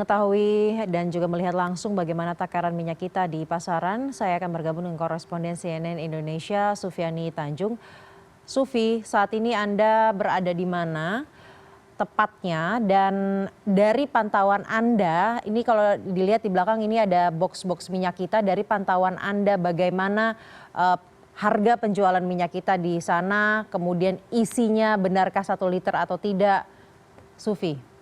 Mengetahui dan juga melihat langsung bagaimana takaran minyak kita di pasaran, saya akan bergabung dengan koresponden CNN Indonesia, Sufiani Tanjung. Sufi, saat ini Anda berada di mana tepatnya dan dari pantauan Anda, ini kalau dilihat di belakang ini ada box-box minyak kita, dari pantauan Anda bagaimana harga penjualan minyak kita di sana, kemudian isinya benarkah 1 liter atau tidak, Sufi?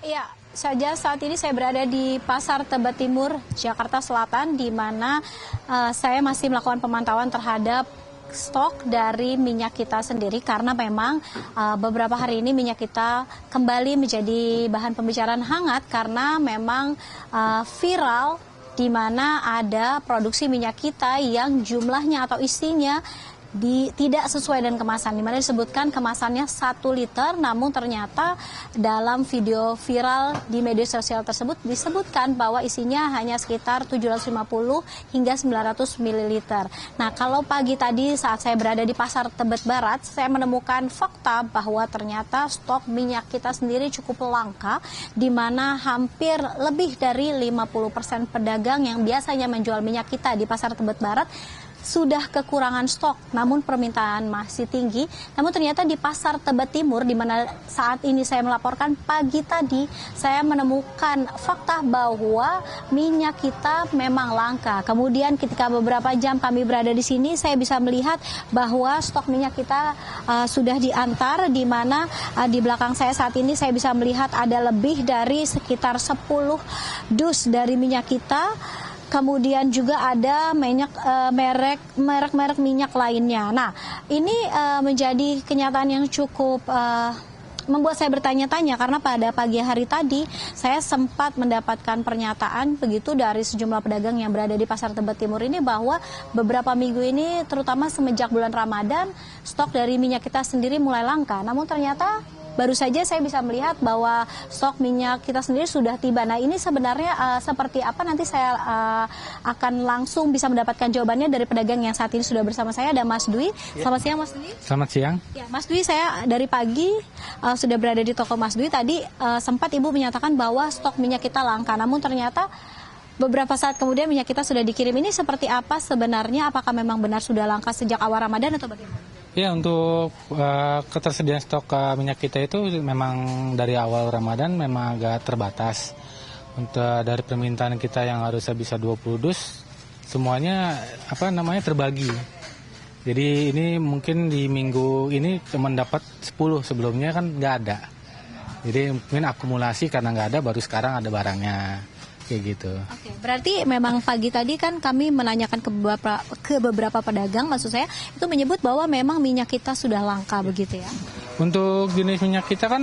Iya, saja saat ini saya berada di Pasar Tebet Timur, Jakarta Selatan, di mana saya masih melakukan pemantauan terhadap stok dari minyak kita sendiri karena memang beberapa hari ini minyak kita kembali menjadi bahan pembicaraan hangat karena memang viral di mana ada produksi minyak kita yang jumlahnya atau isinya tidak sesuai dengan kemasan, di mana disebutkan kemasannya 1 liter, namun ternyata dalam video viral di media sosial tersebut disebutkan bahwa isinya hanya sekitar 750 hingga 900 ml. Nah, kalau pagi tadi saat saya berada di Pasar Tebet Barat, saya menemukan fakta bahwa ternyata stok minyak kita sendiri cukup langka, di mana hampir lebih dari 50% pedagang yang biasanya menjual minyak kita di Pasar Tebet Barat sudah kekurangan stok, namun permintaan masih tinggi. Namun ternyata di Pasar Tebet Timur, di mana saat ini saya melaporkan, pagi tadi saya menemukan fakta bahwa minyak kita memang langka. Kemudian ketika beberapa jam kami berada di sini, saya bisa melihat bahwa stok minyak kita sudah diantar, di mana di belakang saya saat ini saya bisa melihat ada lebih dari sekitar 10 dus dari minyak kita. Kemudian juga ada merek-merek minyak lainnya. Nah, ini menjadi kenyataan yang cukup membuat saya bertanya-tanya karena pada pagi hari tadi saya sempat mendapatkan pernyataan begitu dari sejumlah pedagang yang berada di Pasar Tebet Timur ini bahwa beberapa minggu ini terutama semenjak bulan Ramadan stok dari minyak kita sendiri mulai langka. Namun ternyata baru saja saya bisa melihat bahwa stok minyak kita sendiri sudah tiba. Nah, ini sebenarnya seperti apa, nanti saya akan langsung bisa mendapatkan jawabannya dari pedagang yang saat ini sudah bersama saya. Ada Mas Dwi. Selamat siang, Mas Dwi. Selamat siang. Ya, Mas Dwi, saya dari pagi sudah berada di toko Mas Dwi. Tadi sempat Ibu menyatakan bahwa stok minyak kita langka. Namun ternyata beberapa saat kemudian minyak kita sudah dikirim. Ini seperti apa sebenarnya? Apakah memang benar sudah langka sejak awal Ramadan atau bagaimana? Ya, untuk ketersediaan stok minyak kita itu memang dari awal Ramadan memang agak terbatas. Untuk dari permintaan kita yang harusnya bisa 20 dus, semuanya terbagi. Jadi ini mungkin di minggu ini cuma dapat 10, sebelumnya kan nggak ada. Jadi mungkin akumulasi karena nggak ada, baru sekarang ada barangnya. Kayak gitu. Oke, berarti memang pagi tadi kan kami menanyakan ke beberapa pedagang, maksud saya itu menyebut bahwa memang minyak kita sudah langka begitu ya. Untuk jenis minyak kita kan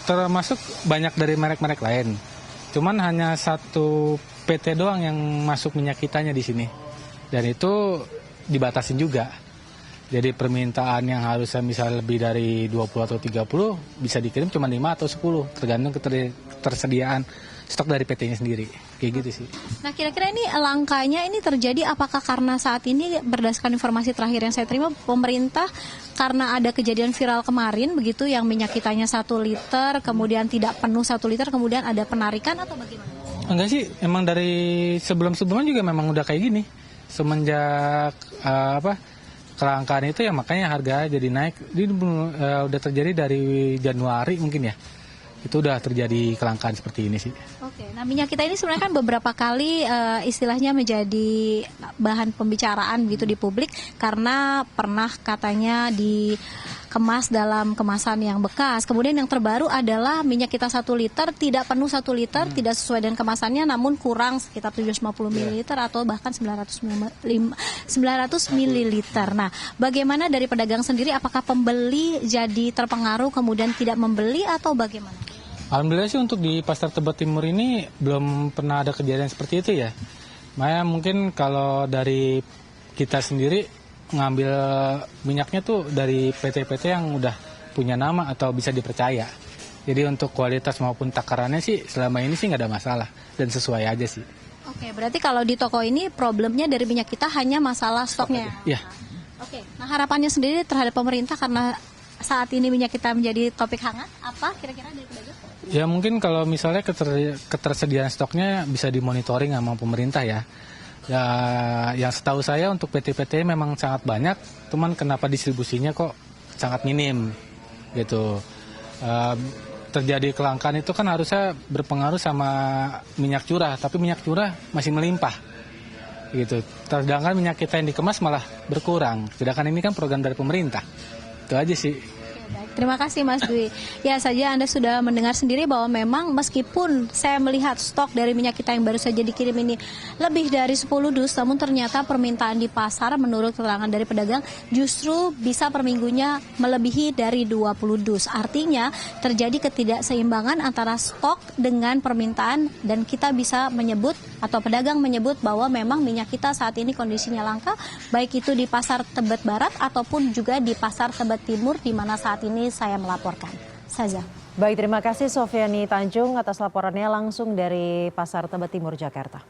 termasuk banyak dari merek-merek lain. Cuman hanya satu PT doang yang masuk minyak kitanya di sini. Dan itu dibatasin juga. Jadi permintaan yang harusnya misal lebih dari 20 atau 30 bisa dikirim cuma 5 atau 10, tergantung ketersediaan stok dari PT-nya sendiri, kayak gitu sih. Nah, kira-kira ini langkanya ini terjadi apakah karena saat ini berdasarkan informasi terakhir yang saya terima, pemerintah karena ada kejadian viral kemarin begitu yang minyak kitanya 1 liter, kemudian tidak penuh 1 liter, kemudian ada penarikan atau bagaimana? Enggak sih, emang dari sebelum-sebelumnya juga memang udah kayak gini. Semenjak kelangkaan itu ya makanya harga jadi naik. Ini udah terjadi dari Januari mungkin ya. Itu udah terjadi kelangkaan seperti ini sih. Oke, nah minyak kita ini sebenarnya kan beberapa kali istilahnya menjadi bahan pembicaraan gitu di publik karena pernah katanya dikemas dalam kemasan yang bekas. Kemudian yang terbaru adalah minyak kita 1 liter tidak penuh 1 liter, tidak sesuai dengan kemasannya, namun kurang sekitar 750 ml atau bahkan 900 ml. Nah, bagaimana dari pedagang sendiri? Apakah pembeli jadi terpengaruh kemudian tidak membeli atau bagaimana? Alhamdulillah sih untuk di Pasar Tebet Timur ini belum pernah ada kejadian seperti itu ya. Maya mungkin kalau dari kita sendiri ngambil minyaknya tuh dari PT-PT yang udah punya nama atau bisa dipercaya. Jadi untuk kualitas maupun takarannya sih selama ini sih nggak ada masalah dan sesuai aja sih. Oke, berarti kalau di toko ini problemnya dari minyak kita hanya masalah stoknya. Iya. Oke, nah harapannya sendiri terhadap pemerintah karena saat ini minyak kita menjadi topik hangat? Apa kira-kira dari pedagang? Ya mungkin kalau misalnya ketersediaan stoknya bisa dimonitoring sama pemerintah ya. Ya, yang setahu saya untuk PT-PT memang sangat banyak, cuman kenapa distribusinya kok sangat minim gitu. Terjadi kelangkaan itu kan harusnya berpengaruh sama minyak curah, tapi minyak curah masih melimpah gitu. Sedangkan minyak kita yang dikemas malah berkurang. Sedangkan ini kan program dari pemerintah. Itu aja sih. Terima kasih Mas Dwi. Ya saja Anda sudah mendengar sendiri bahwa memang meskipun saya melihat stok dari minyak kita yang baru saja dikirim ini lebih dari 10 dus, namun ternyata permintaan di pasar menurut keterangan dari pedagang justru bisa per minggunya melebihi dari 20 dus. Artinya terjadi ketidakseimbangan antara stok dengan permintaan dan kita bisa menyebut atau pedagang menyebut bahwa memang minyak kita saat ini kondisinya langka, baik itu di pasar Tebet Barat ataupun juga di pasar Tebet Timur di mana saat ini saya melaporkan. Saja. Baik, terima kasih Sufiani Tanjung atas laporannya langsung dari Pasar Tebet Timur, Jakarta.